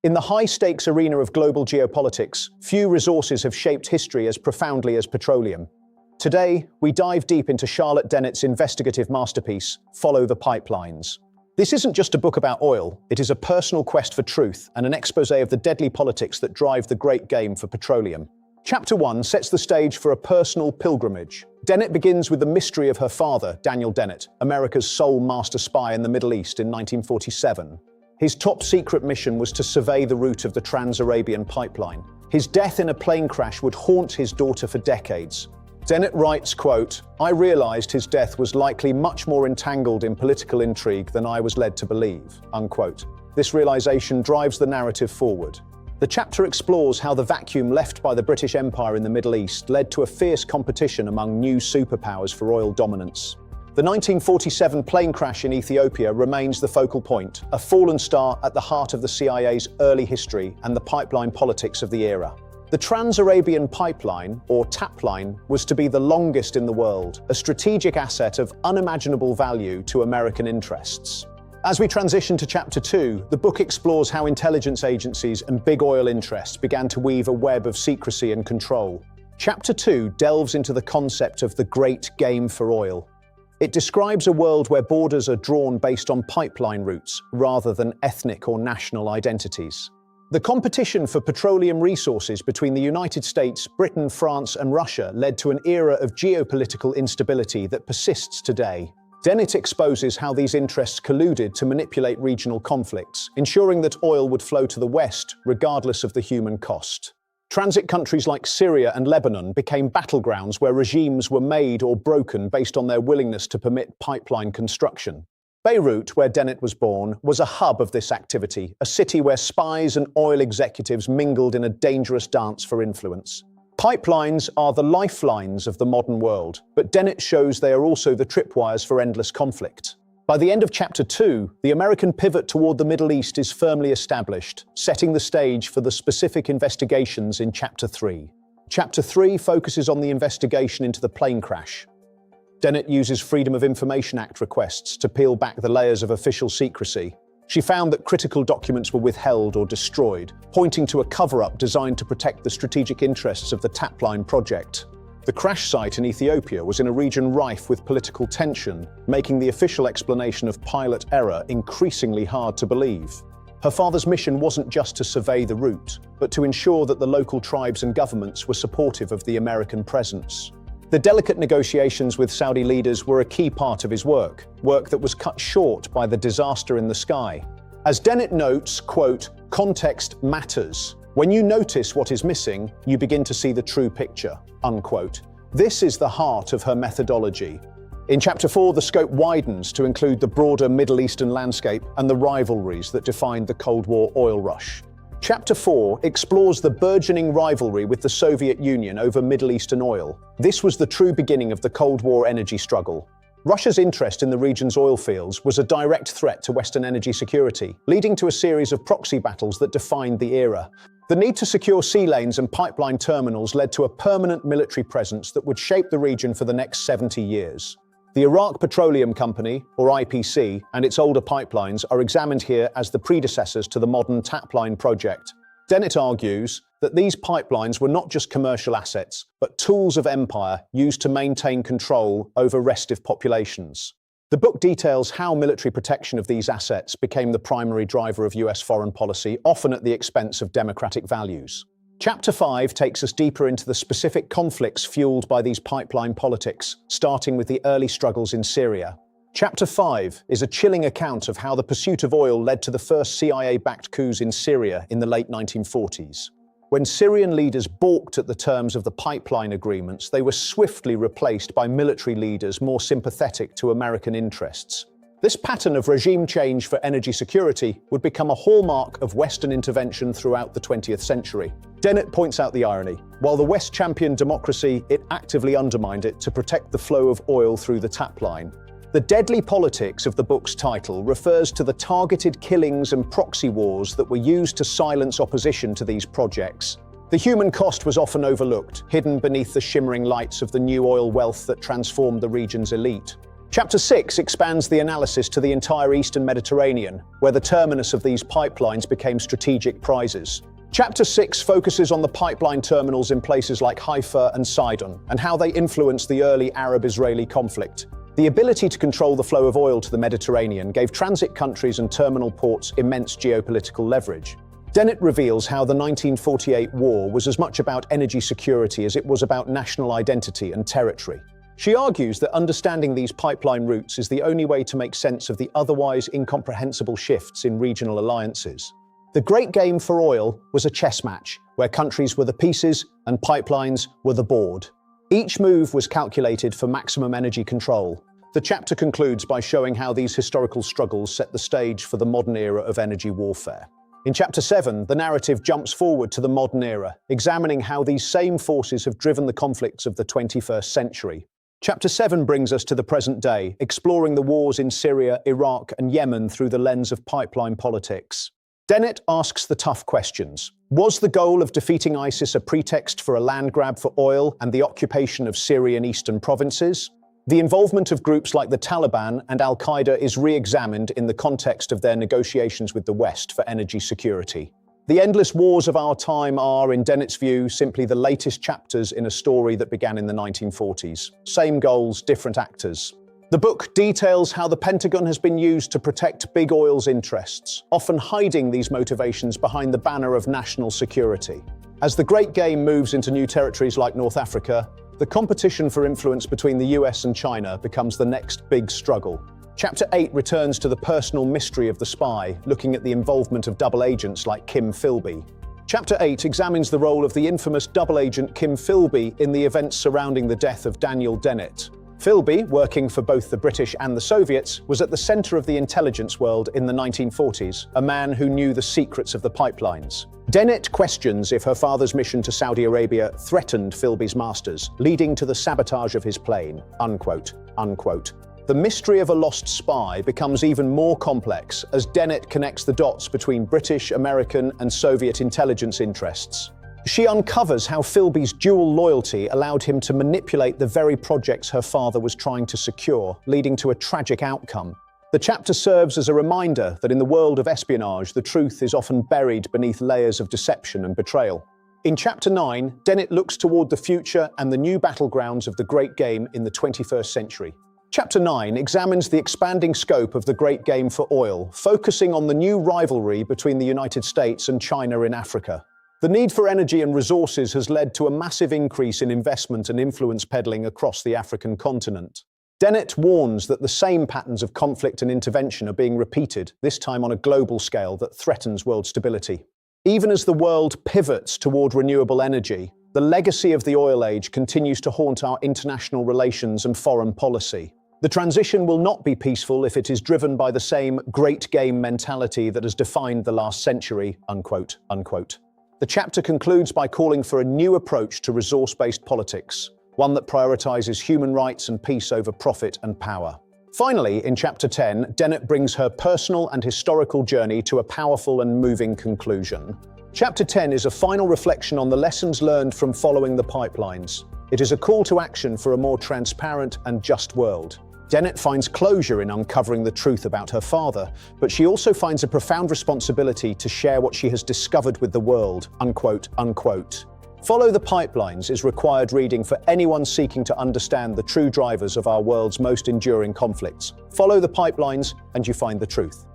In the high-stakes arena of global geopolitics, few resources have shaped history as profoundly as petroleum. Today, we dive deep into Charlotte Dennett's investigative masterpiece, Follow the Pipelines. This isn't just a book about oil, it is a personal quest for truth and an exposé of the deadly politics that drive the great game for petroleum. Chapter 1 sets the stage for a personal pilgrimage. Dennett begins with the mystery of her father, Daniel Dennett, America's sole master spy in the Middle East in 1947. His top-secret mission was to survey the route of the Trans-Arabian Pipeline. His death in a plane crash would haunt his daughter for decades. Dennett writes, quote, "I realized his death was likely much more entangled in political intrigue than I was led to believe," unquote. This realization drives the narrative forward. The chapter explores how the vacuum left by the British Empire in the Middle East led to a fierce competition among new superpowers for oil dominance. The 1947 plane crash in Ethiopia remains the focal point, a fallen star at the heart of the CIA's early history and the pipeline politics of the era. The Trans-Arabian Pipeline, or TAP line, was to be the longest in the world, a strategic asset of unimaginable value to American interests. As we transition to Chapter 2, the book explores how intelligence agencies and big oil interests began to weave a web of secrecy and control. Chapter 2 delves into the concept of the great game for oil. It describes a world where borders are drawn based on pipeline routes rather than ethnic or national identities. The competition for petroleum resources between the United States, Britain, France, and Russia led to an era of geopolitical instability that persists today. Dennett exposes how these interests colluded to manipulate regional conflicts, ensuring that oil would flow to the West regardless of the human cost. Transit countries like Syria and Lebanon became battlegrounds where regimes were made or broken based on their willingness to permit pipeline construction. Beirut, where Dennett was born, was a hub of this activity, a city where spies and oil executives mingled in a dangerous dance for influence. Pipelines are the lifelines of the modern world, but Dennett shows they are also the tripwires for endless conflict. By the end of Chapter 2, the American pivot toward the Middle East is firmly established, setting the stage for the specific investigations in Chapter 3. Chapter 3 focuses on the investigation into the plane crash. Dennett uses Freedom of Information Act requests to peel back the layers of official secrecy. She found that critical documents were withheld or destroyed, pointing to a cover-up designed to protect the strategic interests of the TAP line project. The crash site in Ethiopia was in a region rife with political tension, making the official explanation of pilot error increasingly hard to believe. Her father's mission wasn't just to survey the route, but to ensure that the local tribes and governments were supportive of the American presence. The delicate negotiations with Saudi leaders were a key part of his work that was cut short by the disaster in the sky. As Dennett notes, quote, "Context matters. When you notice what is missing, you begin to see the true picture," unquote. This is the heart of her methodology. In Chapter 4, the scope widens to include the broader Middle Eastern landscape and the rivalries that defined the Cold War oil rush. Chapter 4 explores the burgeoning rivalry with the Soviet Union over Middle Eastern oil. This was the true beginning of the Cold War energy struggle. Russia's interest in the region's oil fields was a direct threat to Western energy security, leading to a series of proxy battles that defined the era. The need to secure sea lanes and pipeline terminals led to a permanent military presence that would shape the region for the next 70 years. The Iraq Petroleum Company, or IPC, and its older pipelines are examined here as the predecessors to the modern TAP line project. Dennett argues that these pipelines were not just commercial assets, but tools of empire used to maintain control over restive populations. The book details how military protection of these assets became the primary driver of US foreign policy, often at the expense of democratic values. Chapter 5 takes us deeper into the specific conflicts fueled by these pipeline politics, starting with the early struggles in Syria. Chapter 5 is a chilling account of how the pursuit of oil led to the first CIA-backed coups in Syria in the late 1940s. When Syrian leaders balked at the terms of the pipeline agreements, they were swiftly replaced by military leaders more sympathetic to American interests. This pattern of regime change for energy security would become a hallmark of Western intervention throughout the 20th century. Dennett points out the irony. While the West championed democracy, it actively undermined it to protect the flow of oil through the TAP line. The deadly politics of the book's title refers to the targeted killings and proxy wars that were used to silence opposition to these projects. The human cost was often overlooked, hidden beneath the shimmering lights of the new oil wealth that transformed the region's elite. Chapter 6 expands the analysis to the entire Eastern Mediterranean, where the terminus of these pipelines became strategic prizes. Chapter 6 focuses on the pipeline terminals in places like Haifa and Sidon, and how they influenced the early Arab-Israeli conflict. The ability to control the flow of oil to the Mediterranean gave transit countries and terminal ports immense geopolitical leverage. Dennett reveals how the 1948 war was as much about energy security as it was about national identity and territory. She argues that understanding these pipeline routes is the only way to make sense of the otherwise incomprehensible shifts in regional alliances. The Great Game for Oil was a chess match, where countries were the pieces and pipelines were the board. Each move was calculated for maximum energy control. The chapter concludes by showing how these historical struggles set the stage for the modern era of energy warfare. In Chapter 7, the narrative jumps forward to the modern era, examining how these same forces have driven the conflicts of the 21st century. Chapter 7 brings us to the present day, exploring the wars in Syria, Iraq, and Yemen through the lens of pipeline politics. Dennett asks the tough questions. Was the goal of defeating ISIS a pretext for a land grab for oil and the occupation of Syrian eastern provinces? The involvement of groups like the Taliban and Al-Qaeda is re-examined in the context of their negotiations with the West for energy security. The endless wars of our time are, in Dennett's view, simply the latest chapters in a story that began in the 1940s. Same goals, different actors. The book details how the Pentagon has been used to protect big oil's interests, often hiding these motivations behind the banner of national security. As the Great Game moves into new territories like North Africa, the competition for influence between the US and China becomes the next big struggle. Chapter 8 returns to the personal mystery of the spy, looking at the involvement of double agents like Kim Philby. Chapter 8 examines the role of the infamous double agent Kim Philby in the events surrounding the death of Daniel Dennett. Philby, working for both the British and the Soviets, was at the center of the intelligence world in the 1940s, a man who knew the secrets of the pipelines. Dennett questions if her father's mission to Saudi Arabia threatened Philby's masters, leading to the sabotage of his plane, unquote. The mystery of a lost spy becomes even more complex as Dennett connects the dots between British, American, and Soviet intelligence interests. She uncovers how Philby's dual loyalty allowed him to manipulate the very projects her father was trying to secure, leading to a tragic outcome. The chapter serves as a reminder that in the world of espionage, the truth is often buried beneath layers of deception and betrayal. In Chapter 9, Dennett looks toward the future and the new battlegrounds of the Great Game in the 21st century. Chapter 9 examines the expanding scope of the Great Game for Oil, focusing on the new rivalry between the United States and China in Africa. The need for energy and resources has led to a massive increase in investment and influence peddling across the African continent. Dennett warns that the same patterns of conflict and intervention are being repeated, this time on a global scale that threatens world stability. Even as the world pivots toward renewable energy, the legacy of the oil age continues to haunt our international relations and foreign policy. The transition will not be peaceful if it is driven by the same great game mentality that has defined the last century, unquote. The chapter concludes by calling for a new approach to resource-based politics, one that prioritizes human rights and peace over profit and power. Finally, in Chapter 10, Dennett brings her personal and historical journey to a powerful and moving conclusion. Chapter 10 is a final reflection on the lessons learned from following the pipelines. It is a call to action for a more transparent and just world. Dennett finds closure in uncovering the truth about her father, but she also finds a profound responsibility to share what she has discovered with the world, unquote. Follow the Pipelines is required reading for anyone seeking to understand the true drivers of our world's most enduring conflicts. Follow the Pipelines and you find the truth.